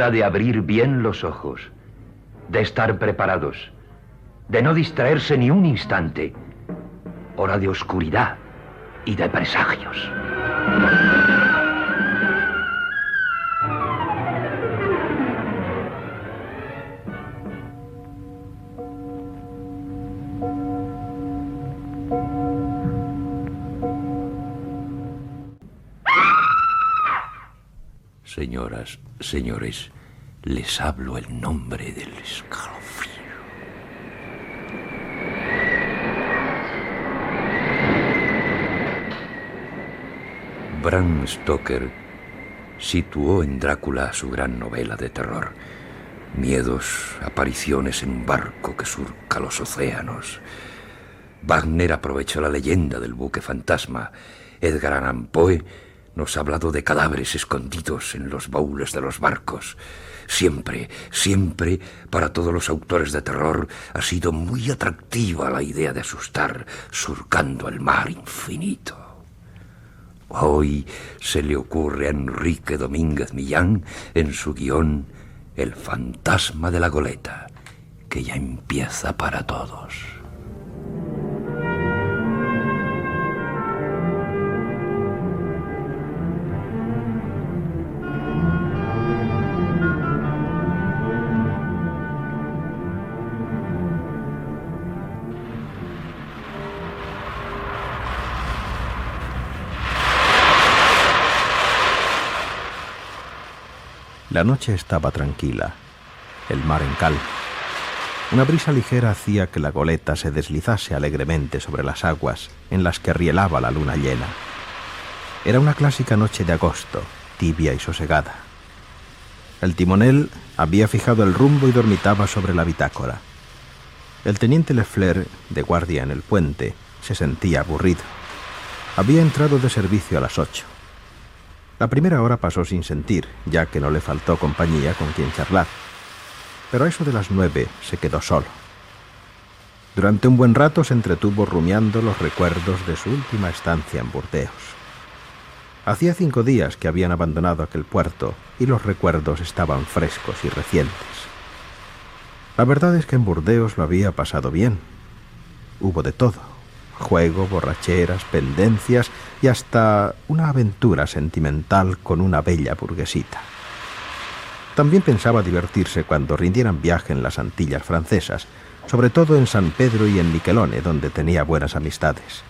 hora de abrir bien los ojos, de estar preparados, de no distraerse ni un instante. Hora de oscuridad y de presagios. Señoras, señores, les hablo el nombre del escalofrío. Bram Stoker situó en Drácula su gran novela de terror. Miedos, apariciones en un barco que surca los océanos. Wagner aprovechó la leyenda del buque fantasma. Edgar Allan Poe nos ha hablado de cadáveres escondidos en los baúles de los barcos. Siempre, siempre, para todos los autores de terror, ha sido muy atractiva la idea de asustar surcando el mar infinito. Hoy se le ocurre a Enrique Domínguez Millán, en su guión, El fantasma de la goleta, que ya empieza para todos. La noche estaba tranquila, el mar en calma. Una brisa ligera hacía que la goleta se deslizase alegremente sobre las aguas en las que rielaba la luna llena. Era una clásica noche de agosto, tibia y sosegada. El timonel había fijado el rumbo y dormitaba sobre la bitácora. El teniente Lefler, de guardia en el puente, se sentía aburrido. Había entrado de servicio a las 8. La primera hora pasó sin sentir, ya que no le faltó compañía con quien charlar. Pero a eso de las 9 se quedó solo. Durante un buen rato se entretuvo rumiando los recuerdos de su última estancia en Burdeos. Hacía 5 días que habían abandonado aquel puerto y los recuerdos estaban frescos y recientes. La verdad es que en Burdeos lo había pasado bien. Hubo de todo. Juego, borracheras, pendencias y hasta una aventura sentimental con una bella burguesita. También pensaba divertirse cuando rindieran viaje en las Antillas francesas, sobre todo en San Pedro y en Miquelone, donde tenía buenas amistades.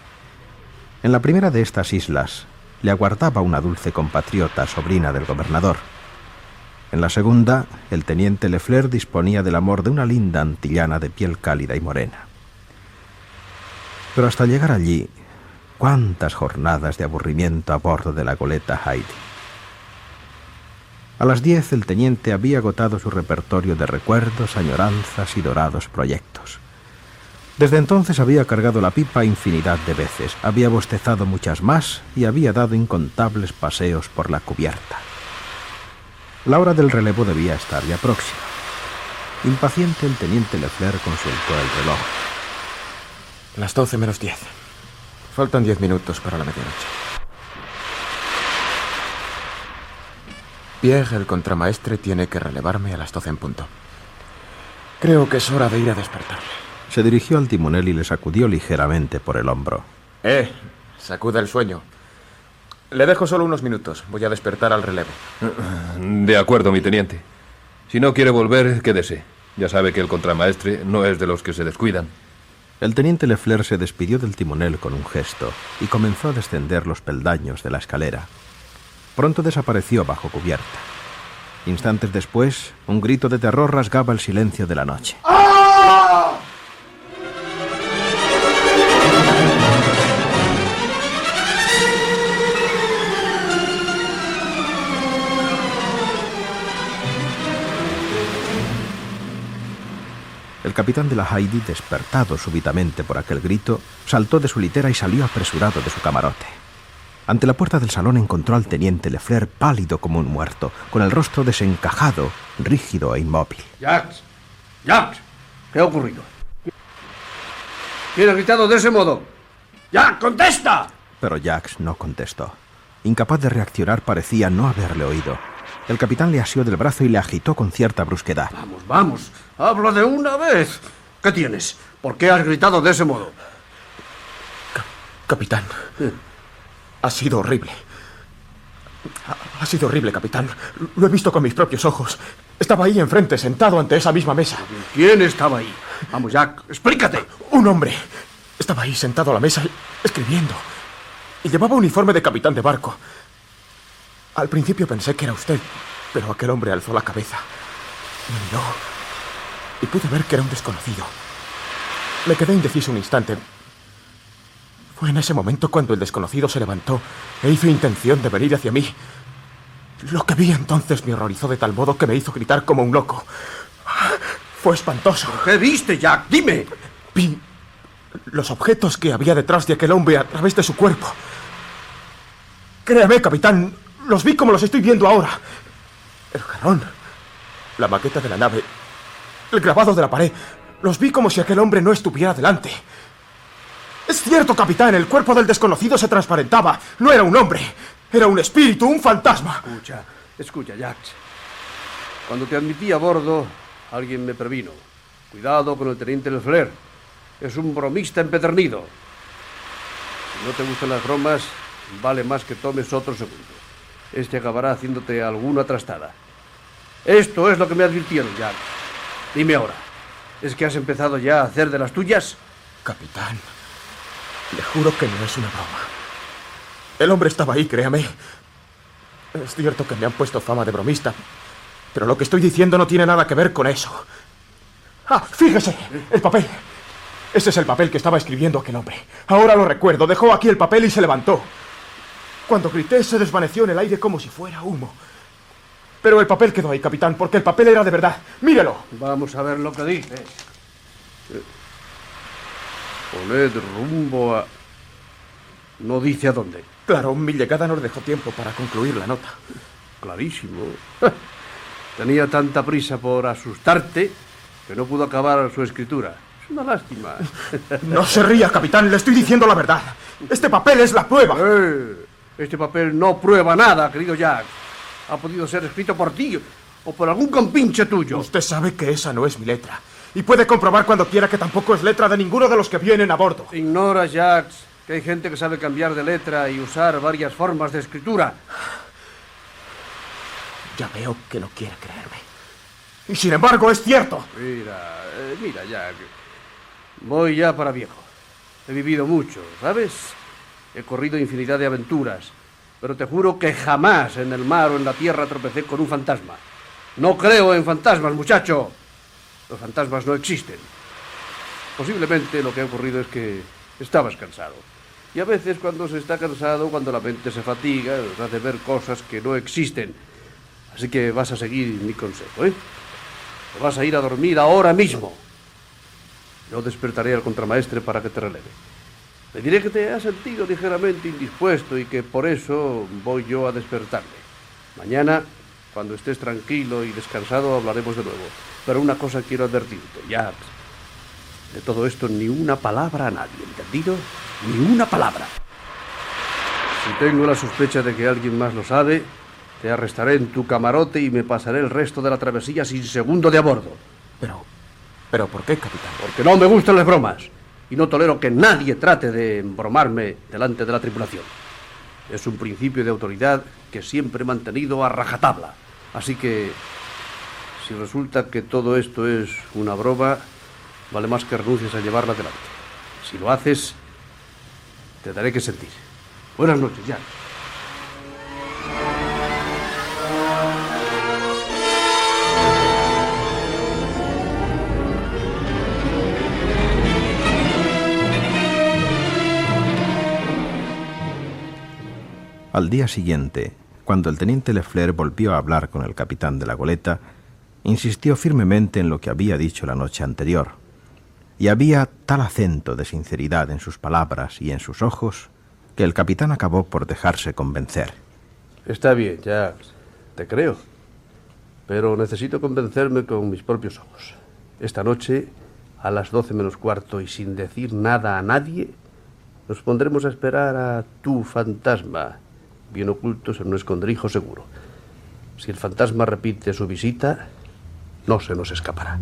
En la primera de estas islas le aguardaba una dulce compatriota, sobrina del gobernador. En la segunda, el teniente Lefler disponía del amor de una linda antillana de piel cálida y morena. Pero hasta llegar allí, cuántas jornadas de aburrimiento a bordo de la goleta Heidi. A las 10 el teniente había agotado su repertorio de recuerdos, añoranzas y dorados proyectos. Desde entonces había cargado la pipa infinidad de veces, había bostezado muchas más y había dado incontables paseos por la cubierta. La hora del relevo debía estar ya próxima. Impaciente, el teniente Lefler consultó el reloj. Las 12 menos 10. Faltan 10 minutos para la medianoche. Pierre, el contramaestre, tiene que relevarme a las 12 en punto. Creo que es hora de ir a despertarle. Se dirigió al timonel y le sacudió ligeramente por el hombro. Sacuda el sueño. Le dejo solo unos minutos. Voy a despertar al relevo. De acuerdo, mi teniente. Si no quiere volver, quédese. Ya sabe que el contramaestre no es de los que se descuidan. El teniente Lefler se despidió del timonel con un gesto y comenzó a descender los peldaños de la escalera. Pronto desapareció bajo cubierta. Instantes después, un grito de terror rasgaba el silencio de la noche. ¡Ah! El capitán de la Heidi, despertado súbitamente por aquel grito, saltó de su litera y salió apresurado de su camarote. Ante la puerta del salón encontró al teniente Lefler pálido como un muerto, con el rostro desencajado, rígido e inmóvil. Jacques, ¿qué ha ocurrido? ¿Quién ha gritado de ese modo? ¡Jacques, contesta! Pero Jacques no contestó. Incapaz de reaccionar, parecía no haberle oído. El capitán le asió del brazo y le agitó con cierta brusquedad. Vamos, vamos, habla de una vez. ¿Qué tienes? ¿Por qué has gritado de ese modo? Capitán, ha sido horrible. Ha sido horrible, capitán. Lo he visto con mis propios ojos. Estaba ahí enfrente, sentado ante esa misma mesa. ¿Quién estaba ahí? Vamos, Jack, explícate. Un hombre. Estaba ahí sentado a la mesa, escribiendo. Y llevaba uniforme de capitán de barco. Al principio pensé que era usted, pero aquel hombre alzó la cabeza. Me miró y pude ver que era un desconocido. Me quedé indeciso un instante. Fue en ese momento cuando el desconocido se levantó e hizo intención de venir hacia mí. Lo que vi entonces me horrorizó de tal modo que me hizo gritar como un loco. Fue espantoso. ¿Qué viste, Jack? Dime. Vi los objetos que había detrás de aquel hombre a través de su cuerpo. Créame, capitán, los vi como los estoy viendo ahora. El jarrón, la maqueta de la nave, el grabado de la pared. Los vi como si aquel hombre no estuviera delante. Es cierto, capitán, el cuerpo del desconocido se transparentaba. No era un hombre, era un espíritu, un fantasma. Escucha, Jack. Cuando te admití a bordo, alguien me previno. Cuidado con el teniente Lefler. Es un bromista empedernido. Si no te gustan las bromas, vale más que tomes otro segundo. Este acabará haciéndote alguna trastada. Esto es lo que me advirtieron, Jack. Dime ahora, ¿es que has empezado ya a hacer de las tuyas? Capitán, le juro que no es una broma. El hombre estaba ahí, créame. Es cierto que me han puesto fama de bromista, pero lo que estoy diciendo no tiene nada que ver con eso. Fíjese, el papel. Ese es el papel que estaba escribiendo aquel hombre. Ahora lo recuerdo, dejó aquí el papel y se levantó. Cuando grité se desvaneció en el aire como si fuera humo. Pero el papel quedó ahí, capitán, porque el papel era de verdad. ¡Mírelo! Vamos a ver lo que dice. Poned rumbo a... No dice a dónde. Claro, mi llegada nos dejó tiempo para concluir la nota. Clarísimo. Tenía tanta prisa por asustarte que no pudo acabar su escritura. Es una lástima. No se ría, capitán, le estoy diciendo la verdad. Este papel es la prueba. Este papel no prueba nada, querido Jack. Ha podido ser escrito por ti o por algún compinche tuyo. Usted sabe que esa no es mi letra. Y puede comprobar cuando quiera que tampoco es letra de ninguno de los que vienen a bordo. Ignora, Jack, que hay gente que sabe cambiar de letra y usar varias formas de escritura. Ya veo que no quiere creerme. Y sin embargo es cierto. Mira, Jack. Voy ya para viejo. He vivido mucho, ¿sabes? He corrido infinidad de aventuras. Pero te juro que jamás en el mar o en la tierra tropecé con un fantasma. No creo en fantasmas, muchacho. Los fantasmas no existen. Posiblemente lo que ha ocurrido es que estabas cansado. Y a veces cuando se está cansado, cuando la mente se fatiga, nos hace ver cosas que no existen. Así que vas a seguir mi consejo, ¿eh? Te vas a ir a dormir ahora mismo. Yo despertaré al contramaestre para que te releve. Le diré que te has sentido ligeramente indispuesto y que por eso voy yo a despertarle. Mañana, cuando estés tranquilo y descansado, hablaremos de nuevo. Pero una cosa quiero advertirte, Jack. De todo esto ni una palabra a nadie, ¿entendido? Ni una palabra. Si tengo la sospecha de que alguien más lo sabe, te arrestaré en tu camarote y me pasaré el resto de la travesía sin segundo de a bordo. ¿Pero por qué, capitán? Porque no me gustan las bromas. Y no tolero que nadie trate de embromarme delante de la tripulación. Es un principio de autoridad que siempre he mantenido a rajatabla. Así que, si resulta que todo esto es una broma, vale más que renuncies a llevarla adelante. Si lo haces, te daré que sentir. Buenas noches, Jack. Al día siguiente, cuando el teniente Lefler volvió a hablar con el capitán de la goleta, insistió firmemente en lo que había dicho la noche anterior, y había tal acento de sinceridad en sus palabras y en sus ojos que el capitán acabó por dejarse convencer. Está bien, Jack, te creo, pero necesito convencerme con mis propios ojos. Esta noche, a las 12 menos cuarto y sin decir nada a nadie, nos pondremos a esperar a tu fantasma, bien ocultos en un escondrijo seguro. Si el fantasma repite su visita, no se nos escapará.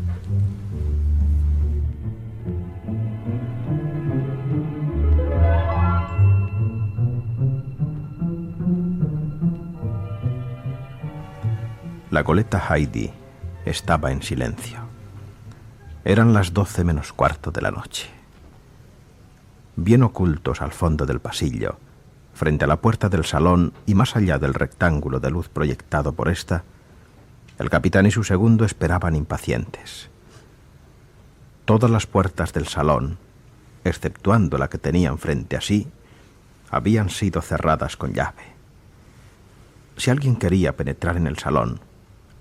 La goleta Heidi estaba en silencio. Eran las 12 menos cuarto de la noche. Bien ocultos al fondo del pasillo, frente a la puerta del salón y más allá del rectángulo de luz proyectado por esta, el capitán y su segundo esperaban impacientes. Todas las puertas del salón, exceptuando la que tenían frente a sí, habían sido cerradas con llave. Si alguien quería penetrar en el salón,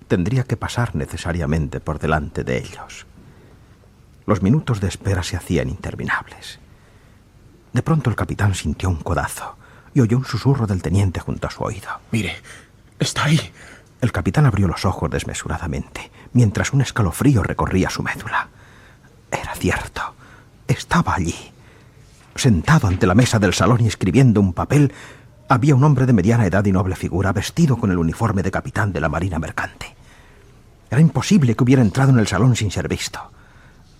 tendría que pasar necesariamente por delante de ellos. Los minutos de espera se hacían interminables. De pronto el capitán sintió un codazo y oyó un susurro del teniente junto a su oído. Mire, está ahí. El capitán abrió los ojos desmesuradamente, mientras un escalofrío recorría su médula. Era cierto, estaba allí. Sentado ante la mesa del salón y escribiendo un papel, había un hombre de mediana edad y noble figura, vestido con el uniforme de capitán de la Marina Mercante. Era imposible que hubiera entrado en el salón sin ser visto.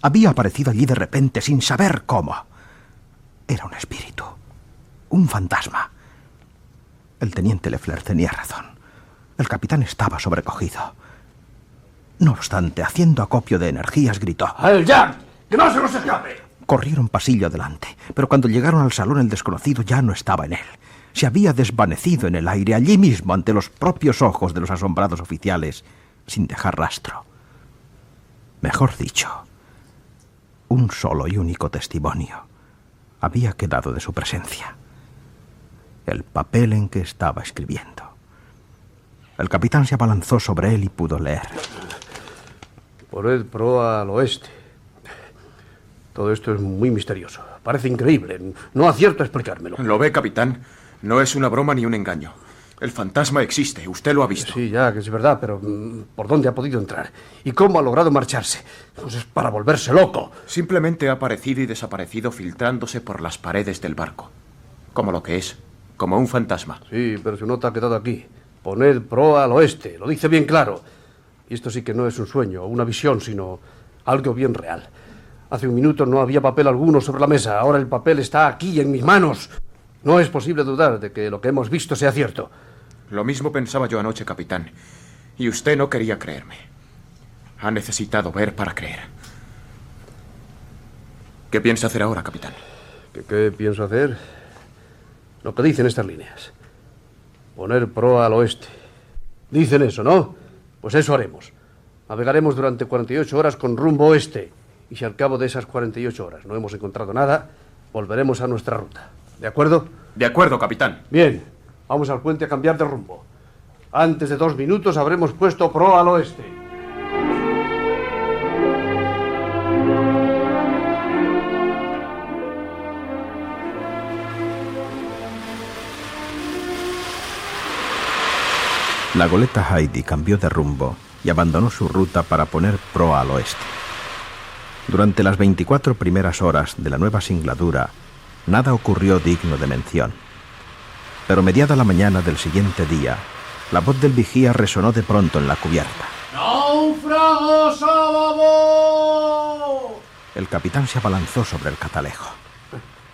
Había aparecido allí de repente, sin saber cómo. Era un espíritu, un fantasma. El teniente Lefler tenía razón. El capitán estaba sobrecogido. No obstante, haciendo acopio de energías, gritó: ¡A él, Jack! ¡Que no se nos escape! Corrieron pasillo adelante, pero cuando llegaron al salón el desconocido ya no estaba en él. Se había desvanecido en el aire, allí mismo, ante los propios ojos de los asombrados oficiales, sin dejar rastro. Mejor dicho, un solo y único testimonio había quedado de su presencia: el papel en que estaba escribiendo. El capitán se abalanzó sobre él y pudo leer: Poned proa al oeste. Todo esto es muy misterioso. Parece increíble. No acierto a explicármelo. ¿Lo ve, capitán? No es una broma ni un engaño. El fantasma existe, usted lo ha visto. Sí, ya, que es verdad, pero ¿por dónde ha podido entrar? ¿Y cómo ha logrado marcharse? Pues es para volverse loco. Simplemente ha aparecido y desaparecido filtrándose por las paredes del barco. Como lo que es, como un fantasma. Sí, pero su nota ha quedado aquí. Poned proa al oeste, lo dice bien claro. Y esto sí que no es un sueño o una visión, sino algo bien real. Hace un minuto no había papel alguno sobre la mesa, ahora el papel está aquí en mis manos. No es posible dudar de que lo que hemos visto sea cierto. Lo mismo pensaba yo anoche, capitán. Y usted no quería creerme. Ha necesitado ver para creer. ¿Qué piensa hacer ahora, capitán? ¿Qué pienso hacer? Lo que dicen estas líneas. Poner proa al oeste. Dicen eso, ¿no? Pues eso haremos. Navegaremos durante 48 horas con rumbo oeste. Y si al cabo de esas 48 horas no hemos encontrado nada, volveremos a nuestra ruta. ¿De acuerdo? De acuerdo, capitán. Bien, vamos al puente a cambiar de rumbo. Antes de 2 minutos habremos puesto proa al oeste. La goleta Heidi cambió de rumbo y abandonó su ruta para poner proa al oeste. Durante las 24 primeras horas de la nueva singladura, nada ocurrió digno de mención. Pero mediada la mañana del siguiente día, la voz del vigía resonó de pronto en la cubierta. ¡Náufragos a babor! El capitán se abalanzó sobre el catalejo.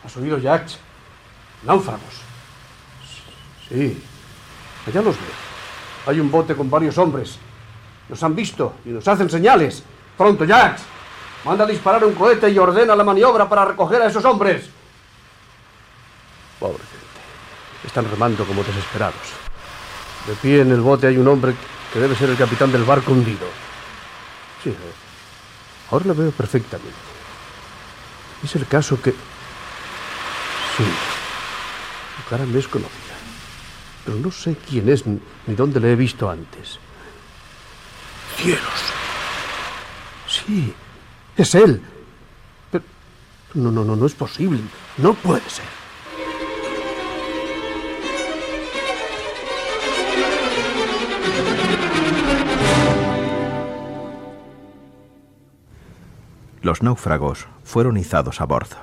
¿Has oído, Jack? Náufragos. Sí, allá los veo. Hay un bote con varios hombres. Nos han visto y nos hacen señales. ¡Pronto, Jack! Manda a disparar un cohete y ordena la maniobra para recoger a esos hombres. Pobre gente. Están remando como desesperados. De pie en el bote hay un hombre que debe ser el capitán del barco hundido. Sí, ahora lo veo perfectamente. Es el caso que... Sí, su cara me es conocida. Pero no sé quién es ni dónde le he visto antes. ¡Cielos! Sí, es él. Pero no es posible. No puede ser. Los náufragos fueron izados a bordo.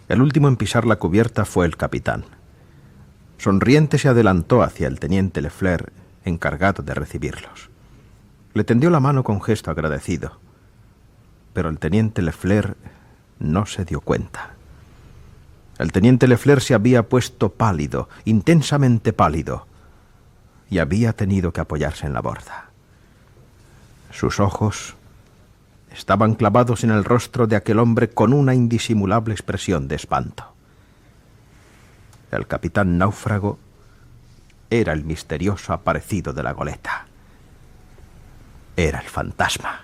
El último en pisar la cubierta fue el capitán. Sonriente se adelantó hacia el teniente Lefler encargado de recibirlos. Le tendió la mano con gesto agradecido, pero el teniente Lefleur no se dio cuenta. El teniente Lefleur se había puesto pálido, intensamente pálido, y había tenido que apoyarse en la borda. Sus ojos estaban clavados en el rostro de aquel hombre con una indisimulable expresión de espanto. El capitán náufrago era el misterioso aparecido de la goleta. Era el fantasma.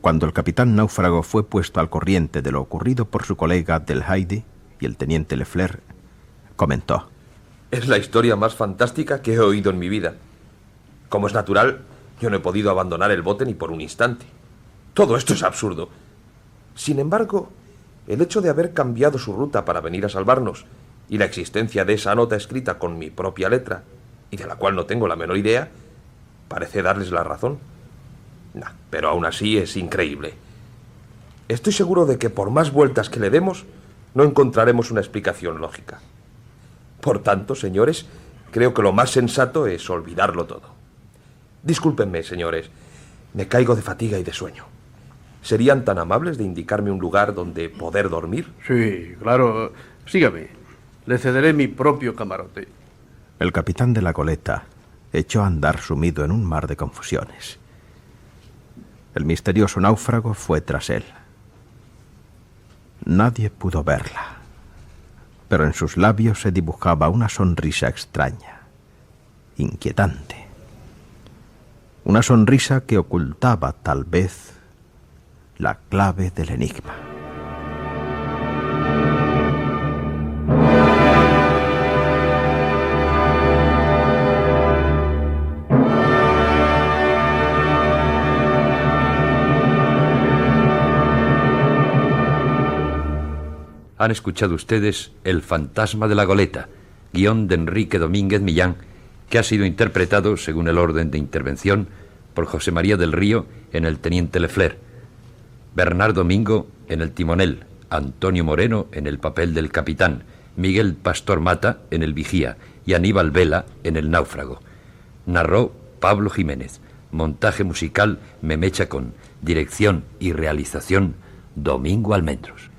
Cuando el capitán náufrago fue puesto al corriente de lo ocurrido por su colega Del Heidi y el teniente Lefleur, comentó: Es la historia más fantástica que he oído en mi vida. Como es natural, yo no he podido abandonar el bote ni por un instante. Todo esto es absurdo. Sin embargo, el hecho de haber cambiado su ruta para venir a salvarnos y la existencia de esa nota escrita con mi propia letra, y de la cual no tengo la menor idea, parece darles la razón. Pero aún así es increíble. Estoy seguro de que por más vueltas que le demos, no encontraremos una explicación lógica. Por tanto, señores, creo que lo más sensato es olvidarlo todo. Discúlpenme, señores, me caigo de fatiga y de sueño. ¿Serían tan amables de indicarme un lugar donde poder dormir? Sí, claro. Sígame. Le cederé mi propio camarote. El capitán de la goleta echó a andar sumido en un mar de confusiones. El misterioso náufrago fue tras él. Nadie pudo verla, pero en sus labios se dibujaba una sonrisa extraña, inquietante. Una sonrisa que ocultaba, tal vez, la clave del enigma. Han escuchado ustedes El fantasma de la goleta, guión de Enrique Domínguez Millán, que ha sido interpretado, según el orden de intervención, por José María del Río en el teniente Lefleur, Bernardo Mingo en el timonel, Antonio Moreno en el papel del capitán, Miguel Pastor Mata en el vigía y Aníbal Vela en el náufrago. Narró Pablo Jiménez. Montaje musical Memé Chacón. Dirección y realización Domingo Almendros.